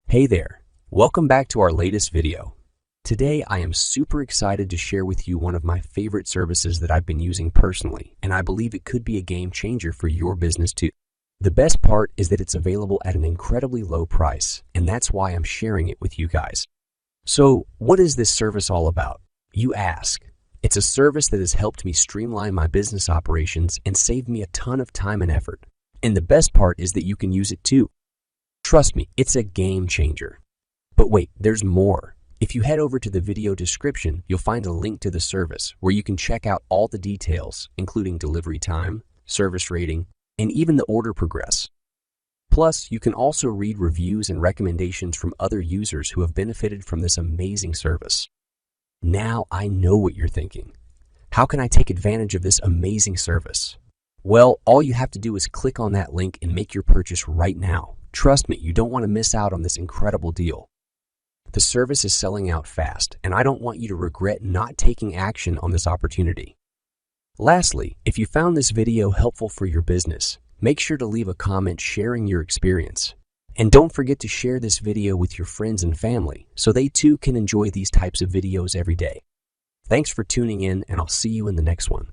Hey there, welcome back to our latest video. Today I am super excited to share with you one of my favorite services that I've been using personally, and I believe it could be a game changer for your business too. The best part is that it's available at an incredibly low price, and that's why I'm sharing it with you guys. So, what is this service all about? You ask. It's a service that has helped me streamline my business operations and saved me a ton of time and effort. And the best part is that you can use it too. Trust me, it's a game changer. But wait, there's more. If you head over to the video description, you'll find a link to the service where you can check out all the details, including delivery time, service rating, and even the order progress. Plus, you can also read reviews and recommendations from other users who have benefited from this amazing service. Now I know what you're thinking. How can I take advantage of this amazing service? Well, all you have to do is click on that link and make your purchase right now. Trust me, you don't want to miss out on this incredible deal. The service is selling out fast, and I don't want you to regret not taking action on this opportunity. Lastly, if you found this video helpful for your business, make sure to leave a comment sharing your experience. And don't forget to share this video with your friends and family so they too can enjoy these types of videos every day. Thanks for tuning in, and I'll see you in the next one.